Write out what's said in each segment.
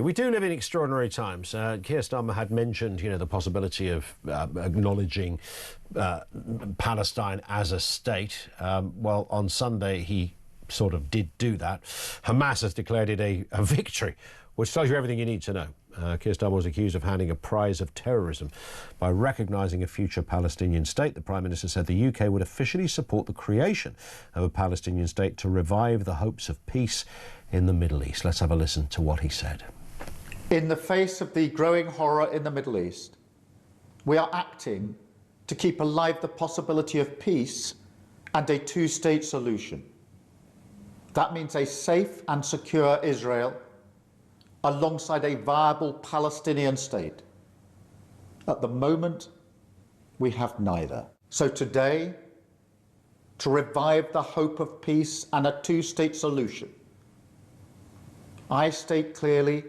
We do live in extraordinary times. Keir Starmer had mentioned, the possibility of acknowledging Palestine as a state. Well, on Sunday, he sort of did do that. Hamas has declared it a victory, which tells you everything you need to know. Keir Starmer was accused of handing a prize of terrorism by recognising a future Palestinian state. The Prime Minister said the UK would officially support the creation of a Palestinian state to revive the hopes of peace in the Middle East. Let's have a listen to what he said. In the face of the growing horror in the Middle East, we are acting to keep alive the possibility of peace and a two-state solution. That means a safe and secure Israel alongside a viable Palestinian state. At the moment, we have neither. So today, to revive the hope of peace and a two-state solution, I state clearly,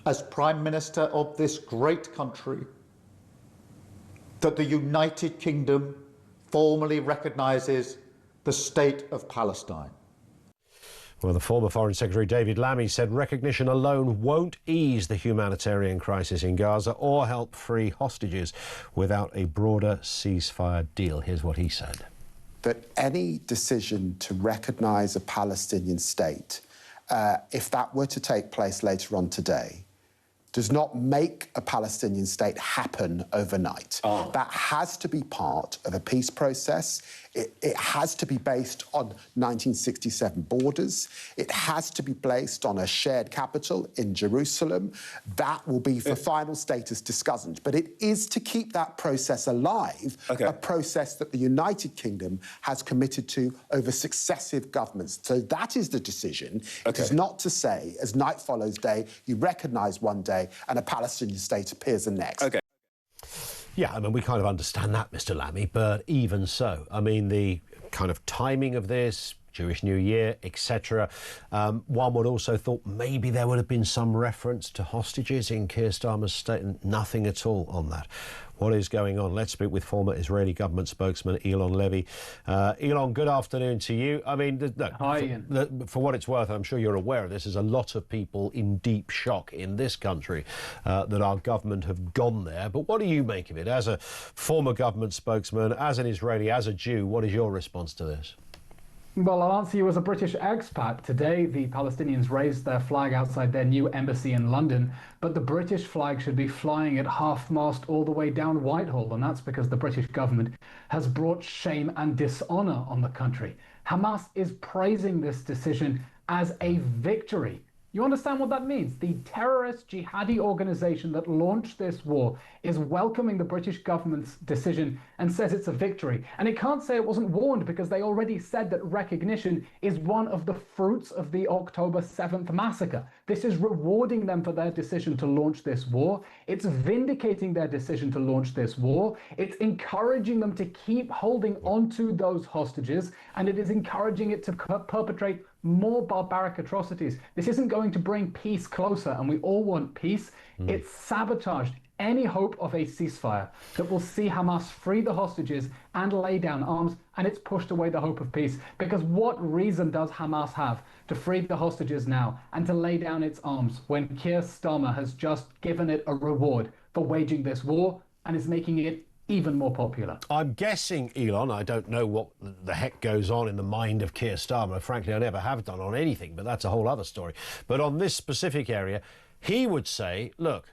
as Prime Minister of this great country, that the United Kingdom formally recognises the state of Palestine. Well, the former Foreign Secretary David Lammy said recognition alone won't ease the humanitarian crisis in Gaza or help free hostages without a broader ceasefire deal. Here's what he said. That any decision to recognise a Palestinian state, if that were to take place later on today, does not make a Palestinian state happen overnight. That has to be part of a peace process. It has to be based on 1967 borders. It has to be based on a shared capital in Jerusalem. That will be for final status discussion. But it is to keep that process alive, a process that the United Kingdom has committed to over successive governments. So that is the decision. It is not to say, as night follows day, you recognise one day and a Palestinian state appears the next. Yeah, I mean, we kind of understand that, Mr. Lammy, but even so, I mean, the kind of timing of this, Jewish New Year, etc. One would also thought maybe there would have been some reference to hostages in Keir Starmer's statement. Nothing at all on that. What is going on? Let's speak with former Israeli government spokesman Eylon Levy. Eylon, good afternoon to you. I mean, Hi, Ian. For what it's worth, I'm sure you're aware of this, there's a lot of people in deep shock in this country that our government have gone there. But what do you make of it? As a former government spokesman, as an Israeli, as a Jew, what is your response to this? Well, I'll answer you as a British expat. Today, the Palestinians raised their flag outside their new embassy in London, but the British flag should be flying at half-mast all the way down Whitehall, and that's because the British government has brought shame and dishonour on the country. Hamas is praising this decision as a victory. You understand what that means? The terrorist jihadi organisation that launched this war is welcoming the British government's decision and says it's a victory. And it can't say it wasn't warned because they already said that recognition is one of the fruits of the October 7th massacre. This is rewarding them for their decision to launch this war. It's vindicating their decision to launch this war. It's encouraging them to keep holding on to those hostages, and it is encouraging it to perpetrate more barbaric atrocities. This isn't going to bring peace closer, and we all want peace. It's sabotaged any hope of a ceasefire that will see Hamas free the hostages and lay down arms, and it's pushed away the hope of peace. Because what reason does Hamas have to free the hostages now and to lay down its arms when Keir Starmer has just given it a reward for waging this war and is making it even more popular? I'm guessing, Eylon, I don't know what the heck goes on in the mind of Keir Starmer. Frankly, I never have done on anything, but that's a whole other story. But on this specific area, he would say, look,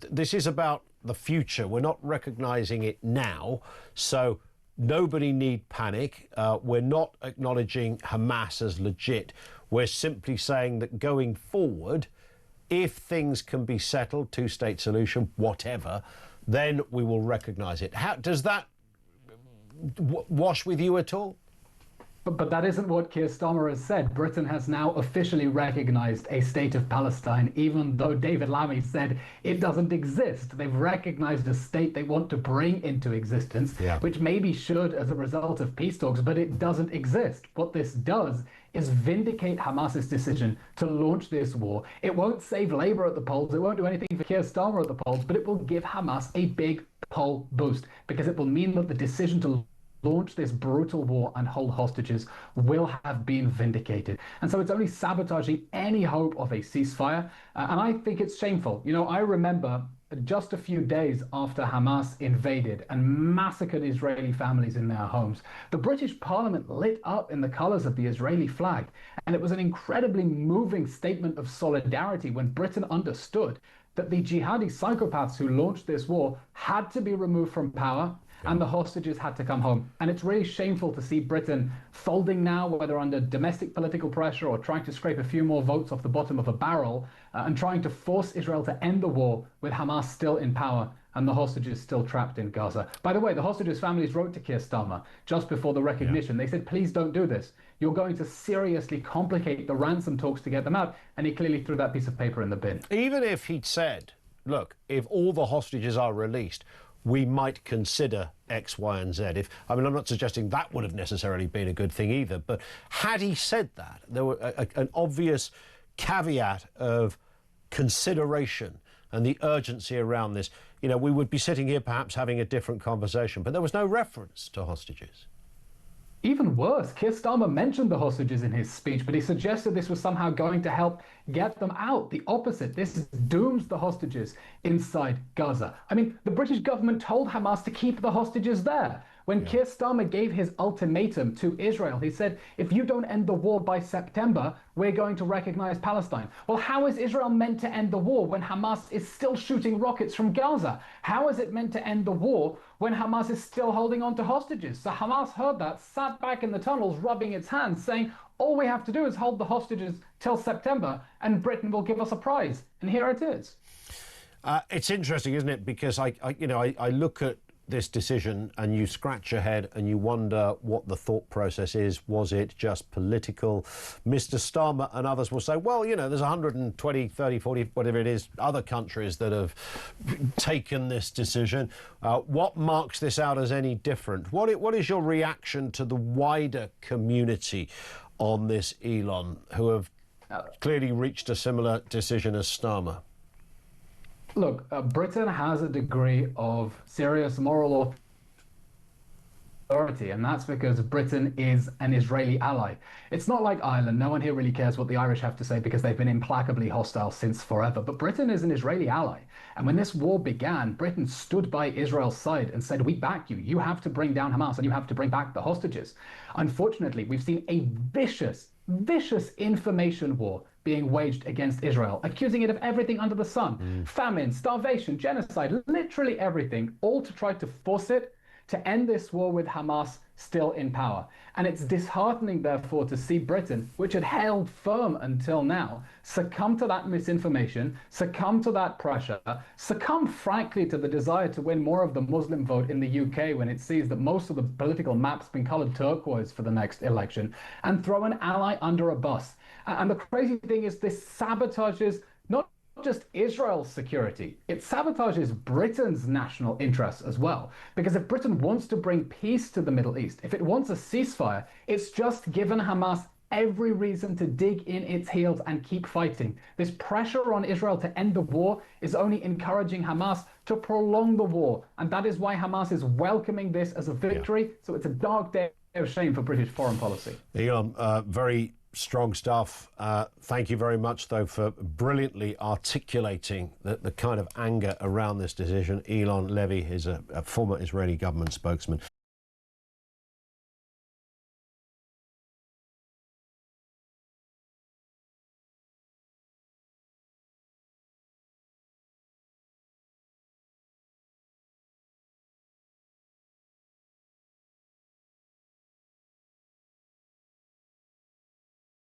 this is about the future. We're not recognising it now, so nobody need panic. We're not acknowledging Hamas as legit. We're simply saying that going forward, if things can be settled, two-state solution, whatever, then we will recognise it. How does that wash with you at all? But that isn't what Keir Starmer has said. Britain has now officially recognised a state of Palestine, even though David Lammy said it doesn't exist. They've recognised a state they want to bring into existence, which maybe should as a result of peace talks, but it doesn't exist. What this does is vindicate Hamas's decision to launch this war. It won't save Labour at the polls, it won't do anything for Keir Starmer at the polls, but it will give Hamas a big poll boost, because it will mean that the decision to launch this brutal war and hold hostages will have been vindicated. And so it's only sabotaging any hope of a ceasefire. And I think it's shameful. You know, I remember just a few days after Hamas invaded and massacred Israeli families in their homes, the British Parliament lit up in the colours of the Israeli flag. And it was an incredibly moving statement of solidarity when Britain understood that the jihadi psychopaths who launched this war had to be removed from power and the hostages had to come home. And it's really shameful to see Britain folding now, whether under domestic political pressure or trying to scrape a few more votes off the bottom of a barrel, and trying to force Israel to end the war with Hamas still in power and the hostages still trapped in Gaza. By the way, the hostages' families wrote to Keir Starmer just before the recognition. They said, please don't do this. You're going to seriously complicate the ransom talks to get them out. And he clearly threw that piece of paper in the bin. Even if he'd said, look, if all the hostages are released, we might consider X, Y, and Z. I'm not suggesting that would have necessarily been a good thing either, but had he said that, there were an obvious caveat of consideration and the urgency around this, you know, we would be sitting here perhaps having a different conversation, but there was no reference to hostages. Even worse, Keir Starmer mentioned the hostages in his speech, but he suggested this was somehow going to help get them out. The opposite. This dooms the hostages inside Gaza. I mean, the British government told Hamas to keep the hostages there. When Keir Starmer gave his ultimatum to Israel, he said, if you don't end the war by September, we're going to recognize Palestine. Well, how is Israel meant to end the war when Hamas is still shooting rockets from Gaza? How is it meant to end the war when Hamas is still holding on to hostages? So Hamas heard that, sat back in the tunnels, rubbing its hands, saying, all we have to do is hold the hostages till September and Britain will give us a prize. And here it is. It's interesting, isn't it? Because I look at this decision and you scratch your head and you wonder what the thought process is. Was it just political? Mr. Starmer and others will say, well, you know, there's 120, 30, 40, whatever it is, other countries that have taken this decision. What marks this out as any different? What is your reaction to the wider community on this, Eylon, who have clearly reached a similar decision as Starmer? Look, Britain has a degree of serious moral authority, and that's because Britain is an Israeli ally. It's not like Ireland. No one here really cares what the Irish have to say because they've been implacably hostile since forever. But Britain is an Israeli ally. And when this war began, Britain stood by Israel's side and said, we back you. You have to bring down Hamas and you have to bring back the hostages. Unfortunately, we've seen a vicious information war being waged against Israel, accusing it of everything under the sun. Famine, starvation, genocide, literally everything, all to try to force it to end this war with Hamas still in power. And it's disheartening, therefore, to see Britain, which had held firm until now, succumb to that misinformation, succumb to that pressure, succumb, frankly, to the desire to win more of the Muslim vote in the UK when it sees that most of the political map's been coloured turquoise for the next election, and throw an ally under a bus. And the crazy thing is this sabotages not just Israel's security, it sabotages Britain's national interests as well. Because if Britain wants to bring peace to the Middle East, if it wants a ceasefire, it's just given Hamas every reason to dig in its heels and keep fighting. This pressure on Israel to end the war is only encouraging Hamas to prolong the war. And that is why Hamas is welcoming this as a victory. So it's a dark day of shame for British foreign policy. Eylon, very strong stuff. Thank you very much, though, for brilliantly articulating the kind of anger around this decision. Eylon Levy is a former Israeli government spokesman.